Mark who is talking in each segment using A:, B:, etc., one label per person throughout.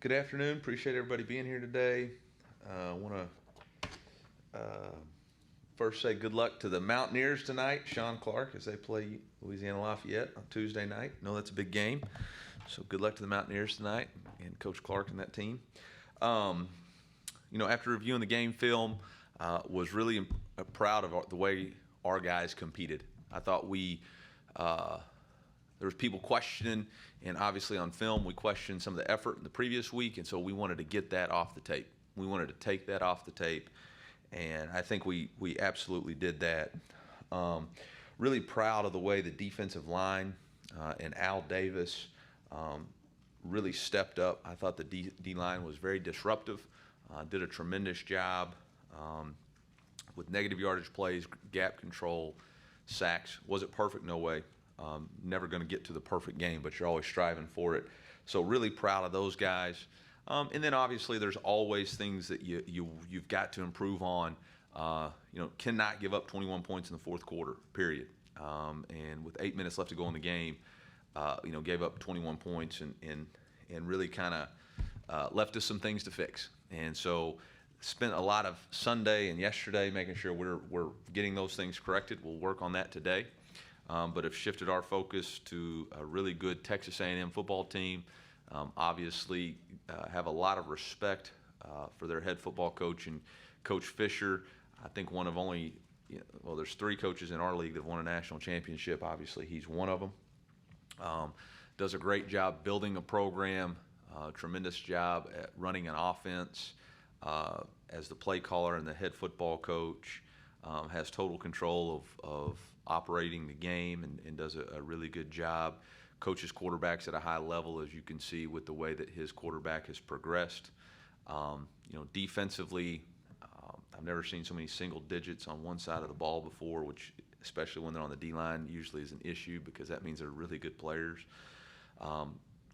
A: Good afternoon. Appreciate everybody being here today. I want to first say good luck to the Mountaineers tonight, Sean Clark, as they play Louisiana Lafayette on Tuesday night. I know that's a big game, so good luck to the Mountaineers tonight and Coach Clark and that team. After reviewing the game film, was really proud of the way our guys competed. I thought there was people questioning, and obviously on film we questioned some of the effort in the previous week, and so we wanted to get that off the tape. We wanted to take that off the tape, and I think we absolutely did that. Really proud of the way the defensive line and Al Davis really stepped up. I thought the D-line was very disruptive, did a tremendous job with negative yardage plays, gap control, sacks. Was it perfect? No way. Never going to get to the perfect game, but you're always striving for it. So really proud of those guys. And then obviously there's always things that you've got to improve on. Cannot give up 21 points in the fourth quarter, period. And with 8 minutes left to go in the game, gave up 21 points and really kind of left us some things to fix. And so spent a lot of Sunday and yesterday making sure we're getting those things corrected. We'll work on that today. But have shifted our focus to a really good Texas A&M football team. Obviously, have a lot of respect for their head football coach and Coach Fisher. I think one of only, there's 3 coaches in our league that have won a national championship. Obviously, he's one of them. Does a great job building a program, tremendous job at running an offense as the play caller and the head football coach. Has total control of operating the game and does a really good job. Coaches quarterbacks at a high level, as you can see with the way that his quarterback has progressed. Defensively, I've never seen so many single digits on one side of the ball before, which especially when they're on the D-line usually is an issue because that means they're really good players.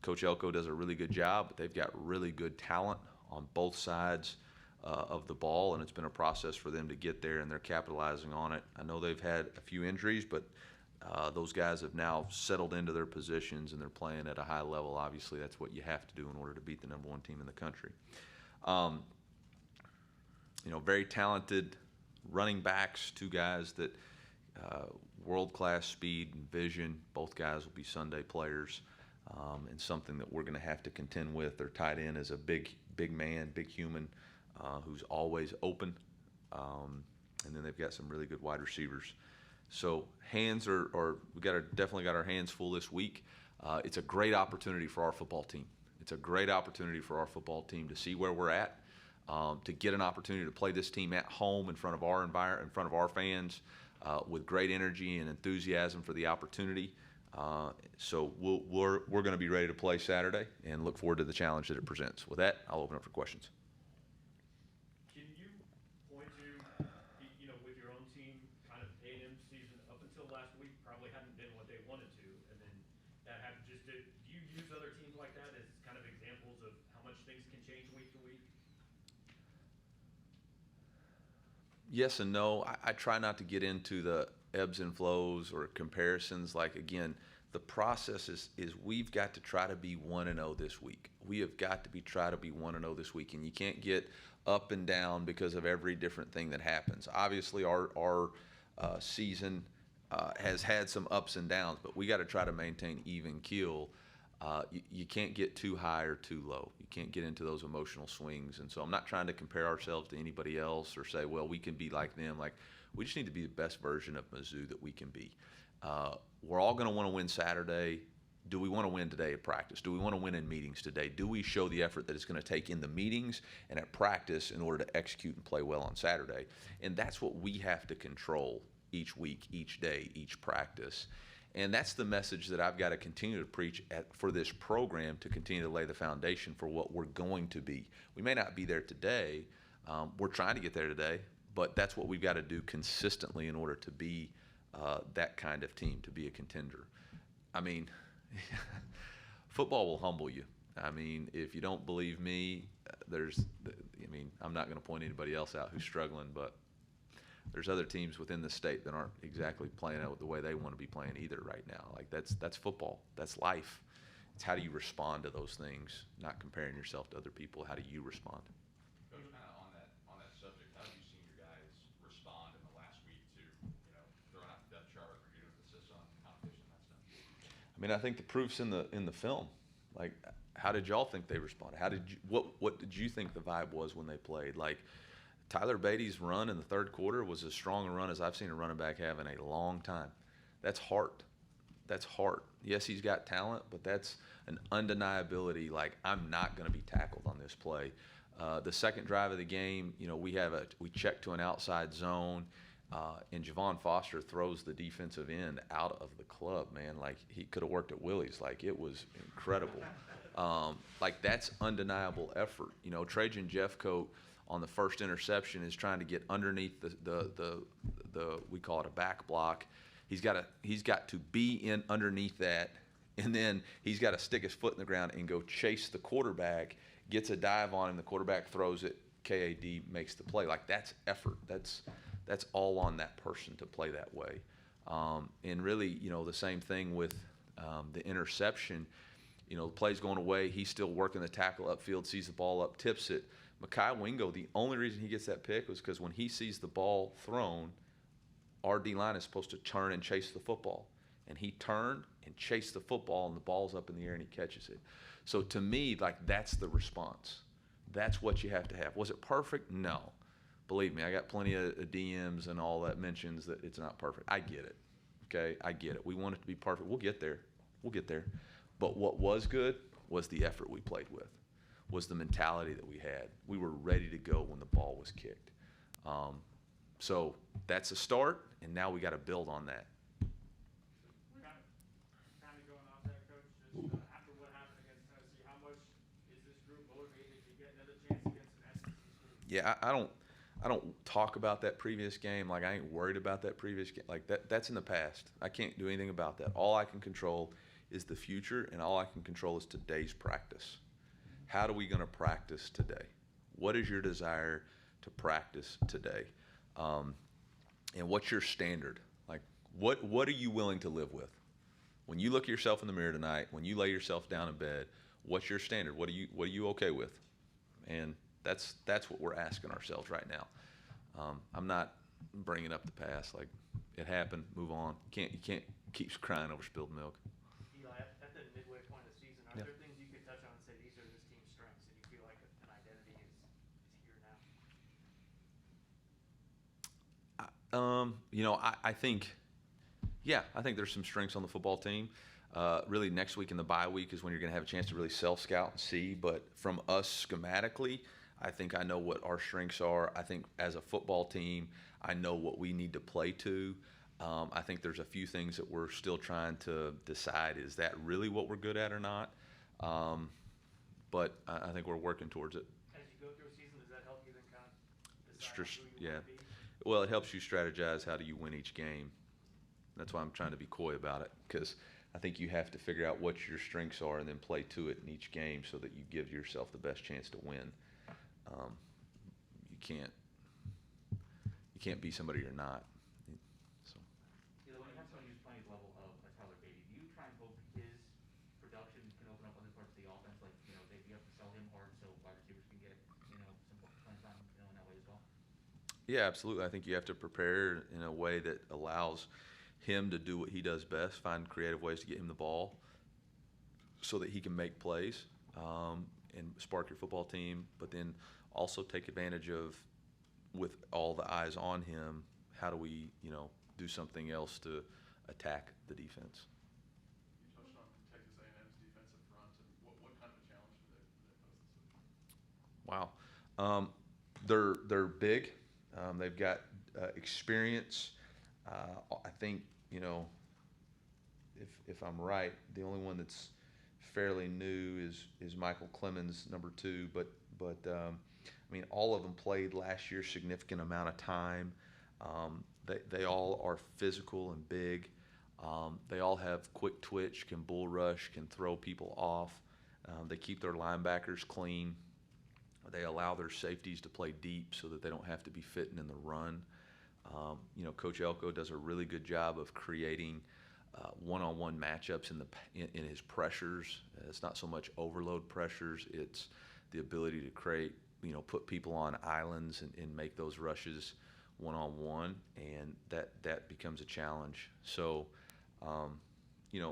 A: Coach Elko does a really good job, but they've got really good talent on both sides of the ball, and it's been a process for them to get there, and they're capitalizing on it. I know they've had a few injuries, but those guys have now settled into their positions, and they're playing at a high level. Obviously, that's what you have to do in order to beat the number 1 team in the country. Very talented running backs, 2 guys that world-class speed and vision. Both guys will be Sunday players, and something that we're going to have to contend with. Their tight end is a big man, big human, who's always open, and then they've got some really good wide receivers. So hands we definitely got our hands full this week. It's a great opportunity for our football team. It's a great opportunity for our football team to see where we're at, to get an opportunity to play this team at home in front of our environment, in front of our fans, with great energy and enthusiasm for the opportunity. So we're going to be ready to play Saturday and look forward to the challenge that it presents. With that, I'll open up for questions. Yes and no. I try not to get into the ebbs and flows or comparisons. Like, again, the process is we've got to try to be 1-0 this week. We have got to try to be 1-0 this week, and you can't get up and down because of every different thing that happens. Obviously, our season has had some ups and downs, but we got to try to maintain even keel. You can't get too high or too low. You can't get into those emotional swings. And so I'm not trying to compare ourselves to anybody else or say, well, we can be like them. Like, we just need to be the best version of Mizzou that we can be. We're all going to want to win Saturday. Do we want to win today at practice? Do we want to win in meetings today? Do we show the effort that it's going to take in the meetings and at practice in order to execute and play well on Saturday? And that's what we have to control each week, each day, each practice. And that's the message that I've got to continue to preach for this program, to continue to lay the foundation for what we're going to be. We may not be there today. We're trying to get there today, but that's what we've got to do consistently in order to be that kind of team, to be a contender. I mean, football will humble you. I mean, if you don't believe me, I'm not going to point anybody else out who's struggling, but there's other teams within the state that aren't exactly playing out the way they want to be playing either right now. Like, that's football. That's life. It's how do you respond to those things, not comparing yourself to other people. How do you respond?
B: Coach, kind of on that subject, how have you seen your guys respond in the last week to, throwing out the depth chart, reviewing with assists on competition, that stuff?
A: I mean, I think the proof's in the film. Like, how did y'all think they responded? What did you think the vibe was when they played? Like, Tyler Beatty's run in the third quarter was as strong a run as I've seen a running back have in a long time. That's heart. That's heart. Yes, he's got talent, but that's an undeniability. Like, I'm not going to be tackled on this play. The second drive of the game, we check to an outside zone, and Javon Foster throws the defensive end out of the club. Man, like he could have worked at Willie's. Like it was incredible. Like that's undeniable effort. Trajan Jeffcoat on the first interception is trying to get underneath the we call it a back block. He's got to be in underneath that, and then he's got to stick his foot in the ground and go chase the quarterback. Gets a dive on him, the quarterback throws it. KAD makes the play. Like that's effort. That's all on that person to play that way. And really, the same thing with the interception. The play's going away. He's still working the tackle upfield, sees the ball up, tips it. Mekhi Wingo, the only reason he gets that pick was because when he sees the ball thrown, our D-line is supposed to turn and chase the football. And he turned and chased the football, and the ball's up in the air, and he catches it. So to me, like, that's the response. That's what you have to have. Was it perfect? No. Believe me, I got plenty of DMs and all that mentions that it's not perfect. I get it. Okay? I get it. We want it to be perfect. We'll get there. We'll get there. But what was good was the effort we played with, was the mentality that we had. We were ready to go when the ball was kicked. So that's a start, and now we got to build on that.
C: Kind of going off that, Coach, just after what happened against Tennessee, how much is this group motivated to get another chance against an SEC team?
A: Yeah, I don't talk about that previous game. Like I ain't worried about that previous game. Like that's in the past. I can't do anything about that. All I can control is the future, and all I can control is today's practice. How are we going to practice today? What is your desire to practice today? And what's your standard? Like, what are you willing to live with? When you look at yourself in the mirror tonight, when you lay yourself down in bed, what's your standard? What are you okay with? And that's what we're asking ourselves right now. I'm not bringing up the past. Like, it happened. Move on. You can't keep crying over spilled milk.
C: Eli, at the midway point of the season, are there things you could touch on and say these are this team's strengths, and you feel like an identity is here now?
A: I think there's some strengths on the football team. Really, next week in the bye week is when you're going to have a chance to really self-scout and see. But from us schematically, I think I know what our strengths are. I think as a football team, I know what we need to play to. I think there's a few things that we're still trying to decide, is that really what we're good at or not? But I think we're working towards it.
C: As you go through a season, does that help you then kind of decide who you want to be?
A: Well, it helps you strategize how do you win each game. That's why I'm trying to be coy about it, because I think you have to figure out what your strengths are and then play to it in each game so that you give yourself the best chance to win. You can't be somebody you're not. So.
D: Yeah, when you have someone who's playing level of a Tyler Beatty, do you try and hope his production can open up other parts of the offense? Like, do you have to sell him hard so wide receivers can get, some playing time, in that way as well?
A: Yeah, absolutely. I think you have to prepare in a way that allows him to do what he does best, find creative ways to get him the ball so that he can make plays and spark your football team, but then also take advantage of, with all the eyes on him, how do we, do something else to attack the defense.
B: You touched on Texas A&M's defensive front, and what kind of a challenge do they pose this week?
A: Wow. They're big. They've got experience. I think, if I'm right, the only one that's fairly new is Michael Clemens, number 2. But all of them played last year, significant amount of time. They all are physical and big. They all have quick twitch, can bull rush, can throw people off. They keep their linebackers clean. They allow their safeties to play deep so that they don't have to be fitting in the run. Coach Elko does a really good job of creating one-on-one matchups in his pressures. It's not so much overload pressures. It's the ability to create, put people on islands and make those rushes one-on-one, and that becomes a challenge. So,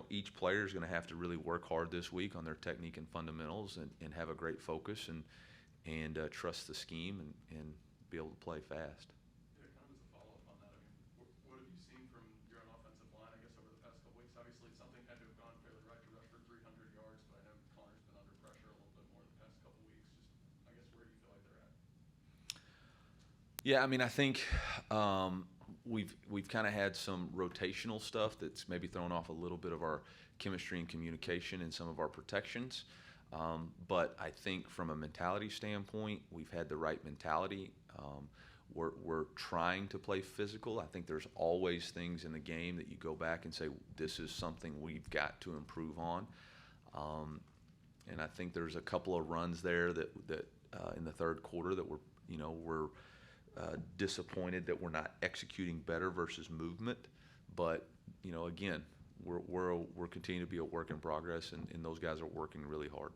A: each player is going to have to really work hard this week on their technique and fundamentals and have a great focus and trust the scheme and be able to play fast.
B: Yeah, kind of as a follow-up on that, I mean, what have you seen from your own offensive line, I guess, over the past couple weeks? Obviously, something had to have gone fairly right to rush for 300 yards, but I know Connor's been under pressure a little bit more the past couple weeks. Just, I guess, where do you feel like they're at?
A: Yeah, I mean, I think we've kind of had some rotational stuff that's maybe thrown off a little bit of our chemistry and communication and some of our protections. But I think from a mentality standpoint, we've had the right mentality. We're trying to play physical. I think there's always things in the game that you go back and say, this is something we've got to improve on. And I think there's a couple of runs there that in the third quarter that we're disappointed that we're not executing better versus movement. But again, we're continuing to be a work in progress, and those guys are working really hard.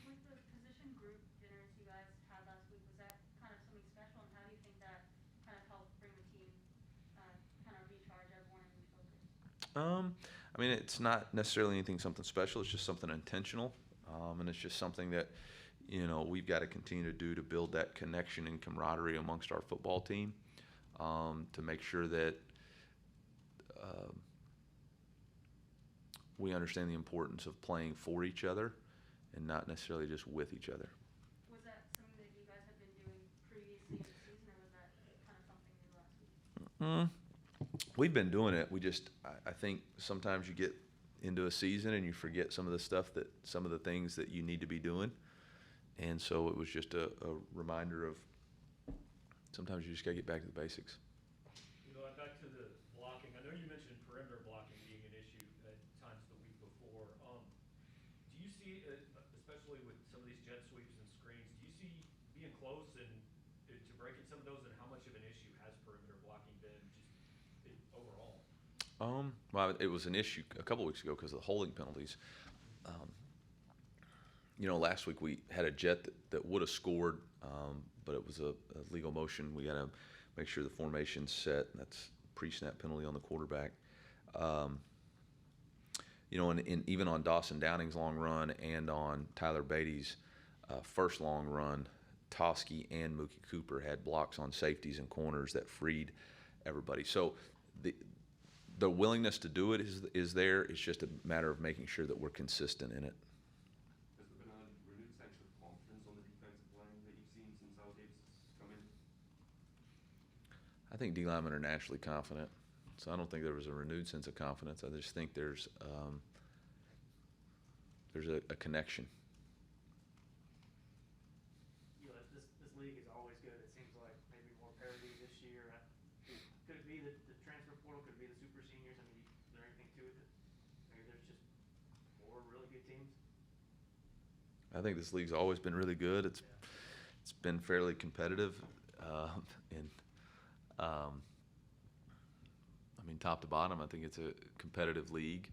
E: With the position group dinners you guys had last week, was that kind of something special, and how do you think that kind of helped bring the team kind of recharge everyone and refocus?
A: I mean, it's not necessarily something special. It's just something intentional, and it's just something that we've got to continue to do to build that connection and camaraderie amongst our football team, to make sure that we understand the importance of playing for each other and not necessarily just with each other.
E: Was that something that you guys had been doing previously in the season, or was that kind of something new last week?
A: We've been doing it. I think sometimes you get into a season and you forget some of the things that you need to be doing. And so it was just a reminder of sometimes you just got to get back to the basics.
C: Back to the blocking. I know you mentioned perimeter blocking being an issue at times the week before. Do you see, especially with some of these jet sweeps and screens, do you see being close and to breaking some of those, and how much of an issue has perimeter blocking been just overall?
A: Well, it was an issue a couple weeks ago because of the holding penalties. Last week we had a jet that would have scored, but it was a legal motion. We got to make sure the formation's set. That's pre-snap penalty on the quarterback. And even on Dawson Downing's long run and on Tyler Beatty's first long run, Toski and Mookie Cooper had blocks on safeties and corners that freed everybody. So the willingness to do it is there. It's just a matter of making sure that we're consistent in it.
F: Has there been a renewed sense of confidence on the defensive line that you've seen since Al Davis has come in?
A: I think D linemen are naturally confident, so I don't think there was a renewed sense of confidence. I just think there's a connection.
C: This league is always good. It seems like maybe more parity this year. Could it be the transfer portal? Could it be the super seniors? I mean, is there anything to it that maybe there's just more really good teams?
A: I think this league's always been really good. It's been fairly competitive, top to bottom. I think it's a competitive league.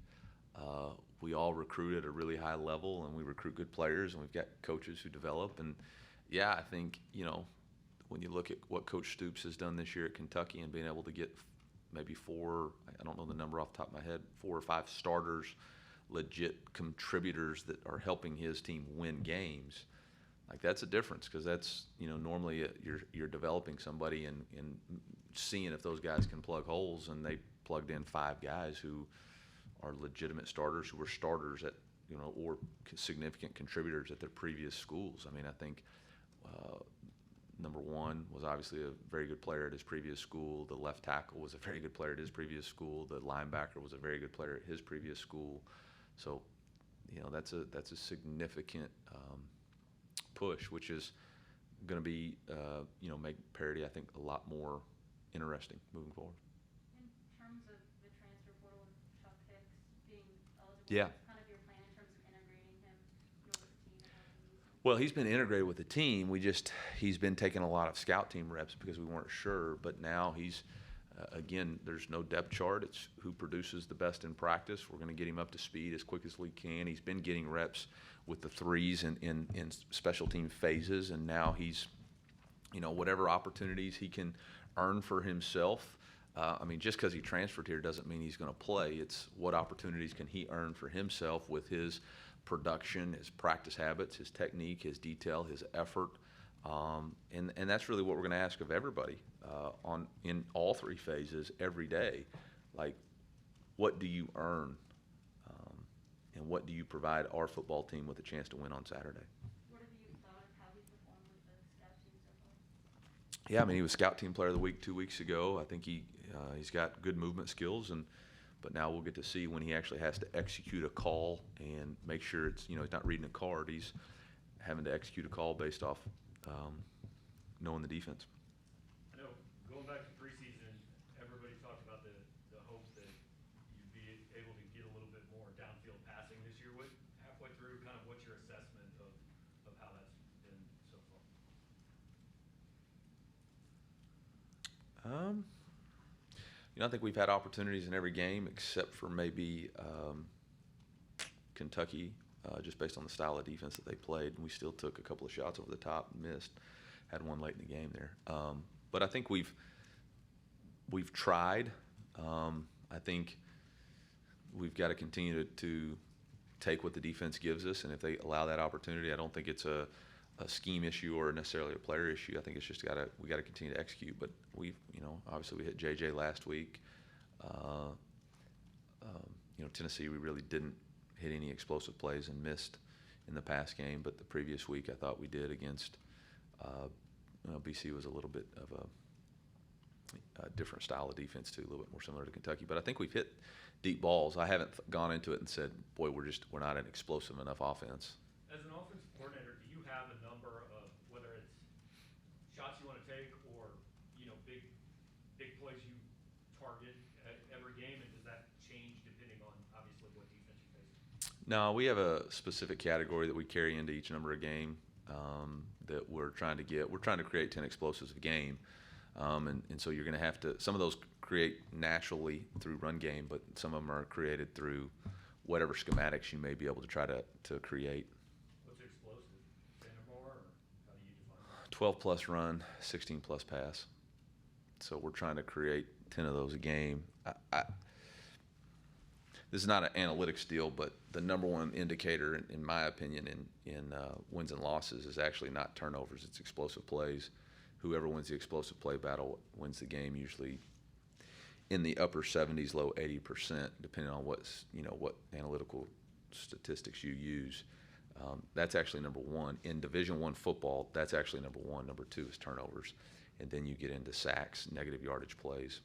A: We all recruit at a really high level, and we recruit good players, and we've got coaches who develop. And yeah, I think when you look at what Coach Stoops has done this year at Kentucky and being able to get maybe I don't know the number off the top of my head, 4 or 5 starters, legit contributors that are helping his team win games, like that's a difference, because that's normally you're developing somebody and seeing if those guys can plug holes, and they plugged in 5 guys who are legitimate starters, who were starters at or significant contributors at their previous schools. I mean, I think number 1 was obviously a very good player at his previous school. The left tackle was a very good player at his previous school. The linebacker was a very good player at his previous school. So, that's a significant push, which is going to be, make parity, I think, a lot more interesting moving forward.
E: In terms of the transfer portal and Chuck Hicks being eligible,
A: Yeah.
E: what's kind of your plan in terms of integrating him with the team and helping use him?
A: Well, he's been integrated with the team. He's been taking a lot of scout team reps because we weren't sure, but now he's Again, there's no depth chart. It's who produces the best in practice. We're going to get him up to speed as quick as we can. He's been getting reps with the threes in special team phases, and now he's, whatever opportunities he can earn for himself. Just because he transferred here doesn't mean he's going to play. It's what opportunities can he earn for himself with his production, his practice habits, his technique, his detail, his effort. And that's really what we're going to ask of everybody in all three phases every day. Like, what do you earn, and what do you provide our football team with a chance to win on Saturday?
E: What have you thought of how he performed with the scout team so far?
A: Yeah, he was Scout Team Player of the Week 2 weeks ago. I think he's got good movement skills, but now we'll get to see when he actually has to execute a call and make sure it's he's not reading a card. He's having to execute a call based off knowing the defense.
C: I know, going back to preseason, everybody talked about the hope that you'd be able to get a little bit more downfield passing this year. Halfway through, kind of what's your assessment of how that's been so far?
A: I think we've had opportunities in every game except for maybe Kentucky, just based on the style of defense that they played. And we still took a couple of shots over the top and missed. Had one late in the game there. But I think we've tried. I think we've got to continue to take what the defense gives us, and if they allow that opportunity, I don't think it's a scheme issue or necessarily a player issue. I think it's just we got to continue to execute. But obviously we hit JJ last week. Tennessee, we really didn't hit any explosive plays and missed in the past game. But the previous week, I thought we did against BC was a little bit of a different style of defense too, a little bit more similar to Kentucky. But I think we've hit deep balls. I haven't gone into it and said, boy, we're not an explosive enough offense.
C: As an offensive coordinator, do you have a number of whether it's shots you want to take or big plays you target at every game, and does that change depending on obviously what defense you're facing?
A: No, we have a specific category that we carry into each number of game that we're trying to get. We're trying to create 10 explosives a game, and so you're going to have to. Some of those create naturally through run game, but some of them are created through whatever schematics you may be able to try to create.
C: What's explosive? Center bar, or how do you define that?
A: 12 plus run, 16 plus pass. So we're trying to create 10 of those a game. This is not an analytics deal, but the number one indicator, in my opinion, in wins and losses is actually not turnovers. It's explosive plays. Whoever wins the explosive play battle wins the game, usually in the upper 70s, low 80%, depending on what analytical statistics you use. That's actually number one. In Division I football, that's actually number one. Number two is turnovers. And then you get into sacks, negative yardage plays.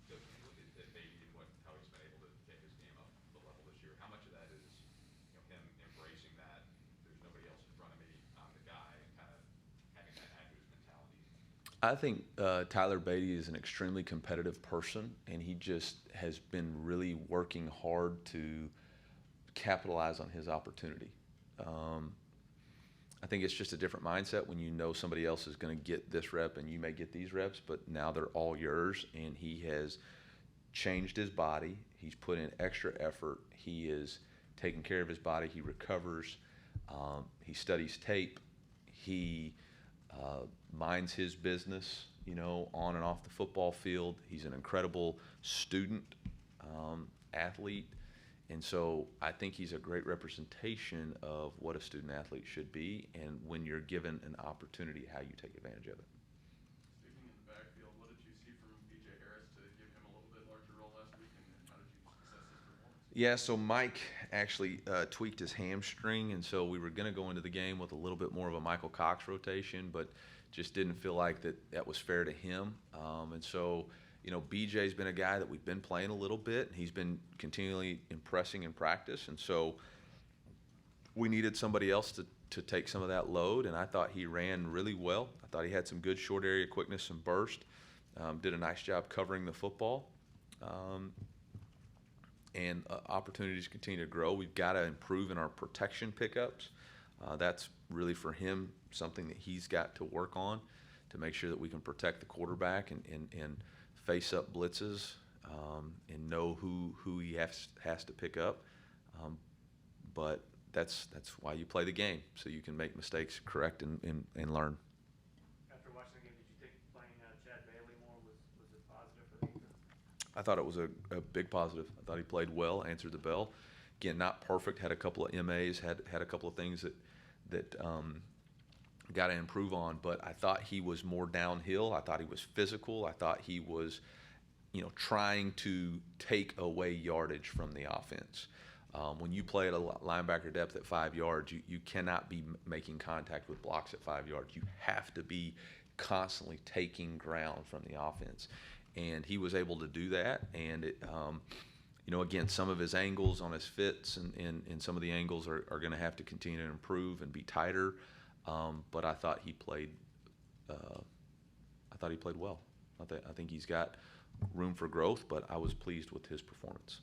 G: So when you look at Beatty and how he's been able to take his game up the level this year, how much of that is him embracing that there's nobody else in front of me, I'm the guy, and kind of having that active mentality?
A: I think Tyler Beatty is an extremely competitive person, and he just has been really working hard to capitalize on his opportunity. I think it's just a different mindset when you know somebody else is going to get this rep and you may get these reps, but now they're all yours, and he has changed his body. He's put in extra effort. He is taking care of his body. He recovers. He studies tape. He minds his business, on and off the football field. He's an incredible student, athlete. And so I think he's a great representation of what a student athlete should be, and when you're given an opportunity, how you take advantage of it.
B: Speaking in the backfield, what did you see from B.J. Harris to give him a little bit larger role last week, and how did you assess his performance?
A: Yeah, so Mike actually tweaked his hamstring, and so we were going to go into the game with a little bit more of a Michael Cox rotation, but just didn't feel like that was fair to him. And so, BJ's been a guy that we've been playing a little bit. He's been continually impressing in practice, and so we needed somebody else to take some of that load, and I thought he ran really well. I thought he had some good short area quickness and burst. Did a nice job covering the football. And opportunities continue to grow. We've got to improve in our protection pickups. That's really for him something that he's got to work on. to make sure that we can protect the quarterback and face up blitzes and know who he has to pick up. But that's why you play the game, so you can make mistakes, correct, and learn.
C: After watching the game, did you think playing Chad Bailey more was it positive for the defense?
A: I thought it was a big positive. I thought he played well, answered the bell. Again, not perfect, had a couple of MAs, had a couple of things that got to improve on, but I thought he was more downhill. I thought he was physical. I thought he was, trying to take away yardage from the offense. When you play at a linebacker depth at 5 yards, you cannot be making contact with blocks at 5 yards. You have to be constantly taking ground from the offense. And he was able to do that. And, again, some of his angles on his fits and some of the angles are going to have to continue to improve and be tighter. But I thought he played well. I think he's got room for growth, but I was pleased with his performance.